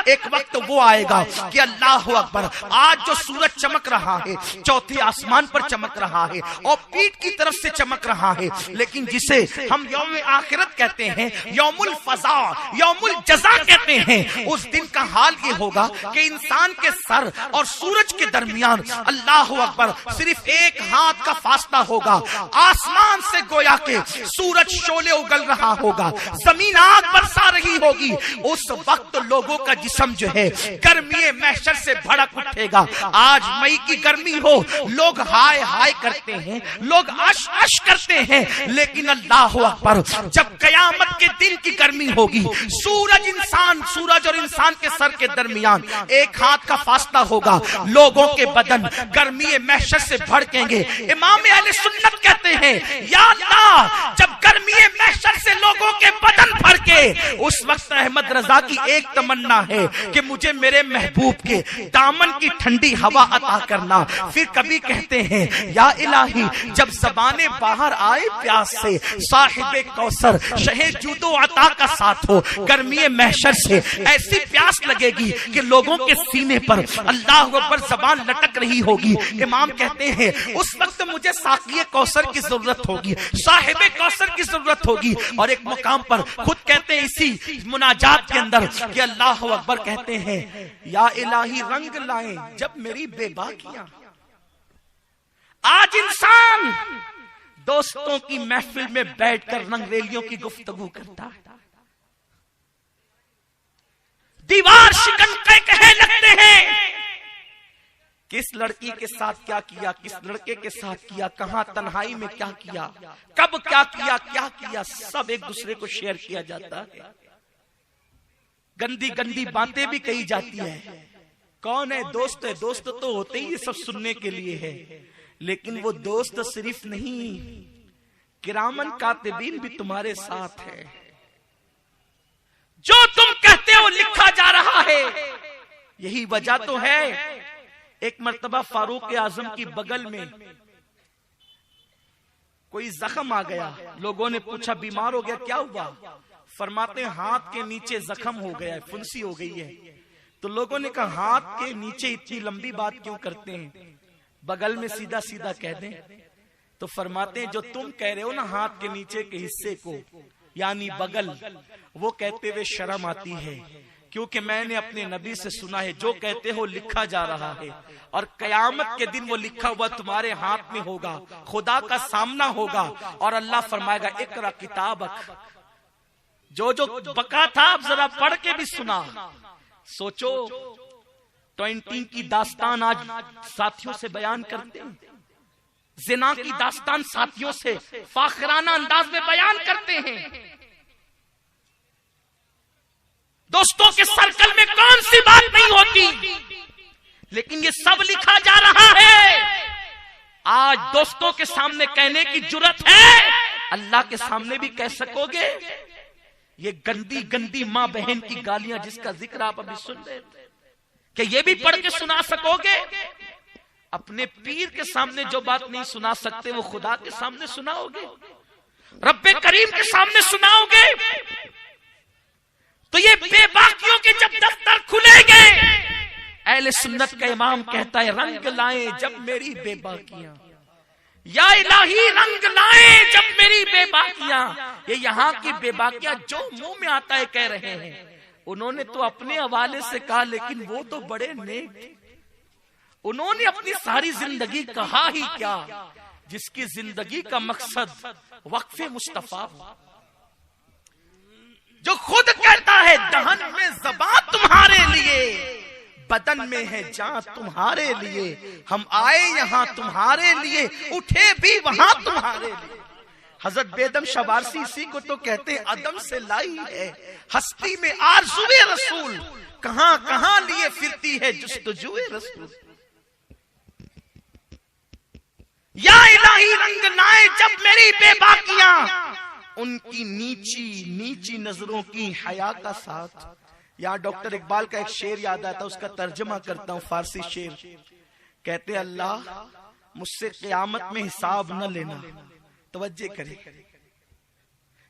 एक वक्त वो आएगा कि अल्लाह अकबर, आज जो सूरज चमक रहा है चौथे आसमान पर चमक रहा है और पीठ की तरफ से चमक रहा है, लेकिन जिसे हम यौम आखिरत कहते हैं, यौमुल फजा, यौमुल जजा कहते हैं, उस दिन का हाल ये होगा कि इंसान के सर और सूरज के दरमियान अल्लाह अकबर सिर्फ एक हाथ का फासला होगा। आसमान से गोया के सूरज शोले उगल रहा होगा, जमीन आग बरसा रही होगी। उस वक्त लोगों का जिस्म जो है गर्मी महशर से भड़क उठेगा। आज मई की गर्मी हो, लोग हाय हाय करते हैं, लोग अश अश करते हैं, लेकिन अल्लाह अकबर जब कयामत के दिन की गर्मी होगी, सूरज और इंसान के सर के दरमियान एक हाथ का फासला होगा, लोगों के बदन गर्मी महशर से भड़केंगे। इमाम अहले सुन्नत कहते हैं, या अल्लाह जब गर्मी महशर से लोगों के बदन भड़के, उस वक्त अहमद रजा की एक तमन्ना है कि मुझे मेरे महबूब के दामन की ठंडी हवा अता करना। फिर कभी कहते हैं, या इलाही जब ज़बाने बाहर आए प्यास से, साहिबे कौसर शहे जूदो अता का साथ हो, गर्मी महशर से ऐसी प्यास लगेगी कि लोगों के सीने पर अल्लाह अकबर ज़बान लटक रही होगी। इमाम कहते हैं, उस वक्त मुझे साक़िए कौसर की जरूरत होगी, साहिबे कौसर की जरूरत होगी। और एक मुकाम पर खुद कहते हैं इसी मुनाजात के अंदर कि अल्लाह अकबर कहते हैं, या इलाही रंग लाएं जब मेरी बेबाकियां। आज इंसान दोस्तों की महफिल में बैठकर रंगरेलियों की गुफ्तगू करता है, दीवार शिकन कहे लगते हैं, किस लड़की के साथ क्या किया, किस लड़के के साथ किया, कहां तन्हाई में क्या किया, कब क्या किया, सब एक दूसरे को शेयर किया जाता है। गंदी गंदी बातें भी कही जाती है। कौन है दोस्त? है दोस्त तो होते ही ये सब सुनने के लिए है, लेकिन वो दोस्त सिर्फ नहीं, किरामन कातिबीन भी तुम्हारे साथ है। जो तुम कहते हो लिखा जा रहा है। यही वजह तो है, एक मर्तबा फारूक आजम की बगल में कोई जख्म आ गया। लोगों ने पूछा बीमार हो गया, क्या हुआ? फरमाते हाथ के नीचे जख्म हो गया है, फुंसी हो गई है। तो लोगों ने कहा हाथ के नीचे इतनी लंबी बात क्यों करते हैं, बगल में सीधा सीधा कह दें। तो फरमाते हैं जो तुम कह रहे हो ना हाथ के नीचे के हिस्से को, यानी बगल, वो कहते हुए शर्म आती है, क्योंकि मैंने अपने नबी से सुना है जो कहते हो लिखा जा रहा है, और कयामत के दिन वो लिखा हुआ तुम्हारे हाथ में होगा, खुदा का सामना होगा और अल्लाह फरमाएगा इकरा किताबक। जो जो बका था अब जरा पढ़ के भी सुना। सोचो 20 की दास्तान आज साथियों से बयान करते हैं, जिना की दास्तान साथियों से फाखराना अंदाज में बयान करते हैं। दोस्तों के सर्कल में कौन सी बात नहीं होती, लेकिन ये सब लिखा जा रहा है। आज दोस्तों के सामने कहने की जुर्रत है, अल्लाह के सामने भी कह सकोगे? ये गंदी गंदी माँ बहन की गालियां जिसका जिक्र आप अभी सुन रहे थे, क्या ये भी पढ़ के सुना सकोगे? अपने पीर के सामने जो बात नहीं सुना सकते वो खुदा के सामने सुनाओगे, रब्बे करीम के सामने सुनाओगे? तो ये बेबाकियों के जब दफ्तर खुलेंगे, अहले सुन्नत का इमाम कहता है रंग लाएं जब मेरी बेबाकियां, या इलाही रंग लाएं जब मेरी बेबाकियां। ये यहाँ की बेबाकियां जो मुंह में आता है कह रहे हैं, उन्होंने तो अपने हवाले से कहा, लेकिन वो तो बड़े नेक थे। उन्होंने अपनी सारी जिंदगी कहा ही क्या, जिसकी जिंदगी का मकसद वक्फे मुस्तफा हो। जो खुद कहता है दहन में ज़बान तुम्हारे लिए, बदन में है जान तुम्हारे लिए, हम आए यहाँ तुम्हारे लिए, उठे भी वहां तुम्हारे लिए। हजरत बेदम शबारसी इसी को तो कहते हैं अदम से लाई है हस्ती में आरज़ुए रसूल, कहां कहां लिए फिरती है जुस्तजुए रसूल। या इलाही रंग लाए जब मेरी बेबाकियां, उनकी नीची नीची नजरों की हया का साथ। या डॉक्टर इकबाल का एक शेर याद आता है, उसका तर्जमा करता हूं, फारसी शेर। कहते अल्लाह मुझसे क़यामत में हिसाब न लेना, तवज्जे करे,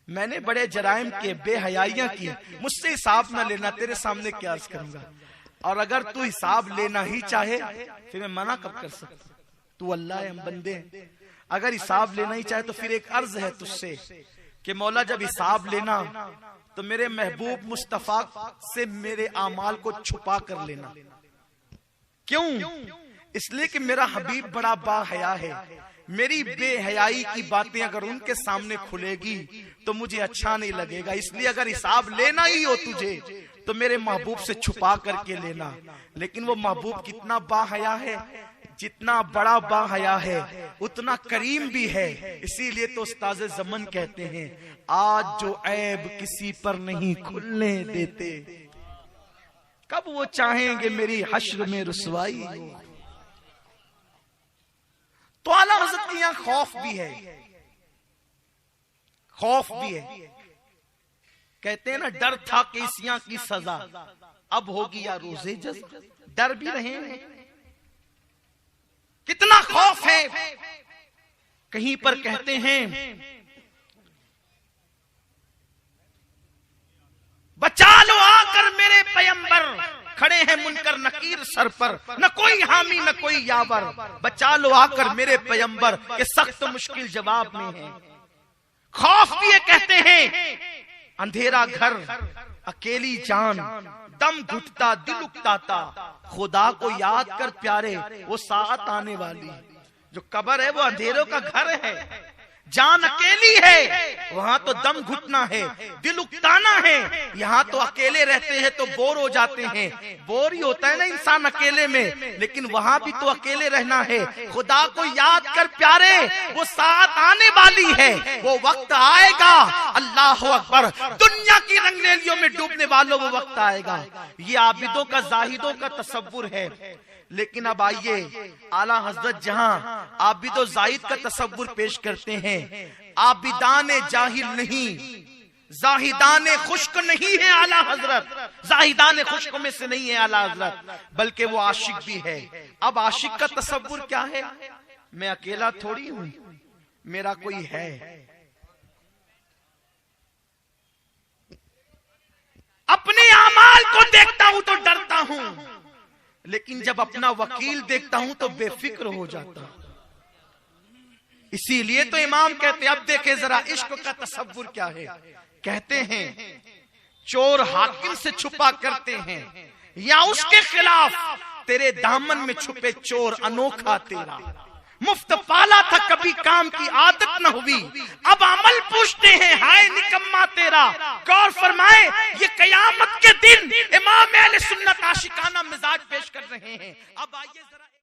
मैंने बड़े जराइम किए, बेहयाइयां की, मुझसे हिसाब न लेना, तेरे सामने क्या अर्ज करूंगा। और अगर तू हिसाब लेना ही चाहे फिर मैं मना कब कर सकता, तू अल्लाह है, हम बंदे हैं। अगर हिसाब लेना ही चाहे तो फिर एक अर्ज है तुझसे कि मौला जब हिसाब लेना तो मेरे महबूब मुस्तफा से मेरे आमाल को छुपा कर लेना। क्यों? इसलिए कि मेरा हबीब बड़ा बाहया है, मेरी बेहयाई की बातें अगर उनके सामने खुलेगी तो मुझे अच्छा नहीं लगेगा। इसलिए अगर हिसाब लेना ही हो तुझे तो मेरे महबूब से छुपा करके लेना। लेकिन वो महबूब कितना बाहया है, जितना बड़ा बाहया है उतना करीम भी है। इसीलिए तो उस्ताद ज़मन कहते हैं, आज जो ऐब किसी पर नहीं खुलने देते, कब वो चाहेंगे मेरी हश्र में रुसवाई हो। तो आला हज़रत के यहां खौफ भी है, खौफ भी है। कहते हैं ना, डर था केसियां की सजा, अब होगी या रोज़े जज़ा। डर भी रहे हैं, कितना खौफ है। कहीं पर कहते हैं, बचा लो आकर मेरे पैगंबर, खड़े हैं मुनकर नकीर सर पर, न कोई हामी न कोई यावर। बचा लो आकर मेरे पैगंबर के सख्त मुश्किल जवाब में है। खौफ भी ये कहते हैं, अंधेरा घर अकेली जान, दम घुटता दिल उकताता, खुदा को याद कर प्यारे वो साथ आने वाली। जो कब्र है वो अंधेरों का घर है, जान अकेली है, वहां तो दम घुटना है, दिल उकताना है। यहाँ तो अकेले रहते हैं तो बोर हो जाते हैं, बोर ही होता है ना इंसान अकेले में, लेकिन वहां भी तो अकेले रहना है। खुदा को याद कर प्यारे वो साथ आने वाली है, वो वक्त आएगा। अल्लाह अकबर, दुनिया की रंगरेलियों में डूबने वालों वो वक्त आएगा। ये आबिदों का, जाहिदों का तसव्वुर है। लेकिन अब आइए, आला हजरत जहां आबिदो जाहिद का तसव्वुर पेश करते हैं, आबिदाने जाहिल नहीं, जाहिदाने खुश्क नहीं है आला हजरत, जाहिदाने खुश्क में से नहीं है आला हजरत, बल्कि वो आशिक भी है। अब आशिक का तसव्वुर क्या है? मैं अकेला थोड़ी हूं, मेरा कोई है। अपने आमाल को देखता हूं तो डरता हूं, लेकिन जब अपना वकील देखता हूं तो बेफिक्र हो जाता हूं। इसीलिए तो इमाम कहते हैं, अब देखे जरा इश्क का तसव्वुर क्या है। कहते हैं, चोर हाकिम से छुपा करते हैं या उसके खिलाफ, तेरे दामन में छुपे चोर अनोखा तेरा। मुफ्त पाला था कभी काम की आदत न हुई, अब अमल पूछते हैं हाय निकम्मा तेरा। गौर फरमाए, ये कयामत के दिन इमाम अहले सुन्नत आशिकाना मिजाज पेश कर रहे हैं। अब आइए जरा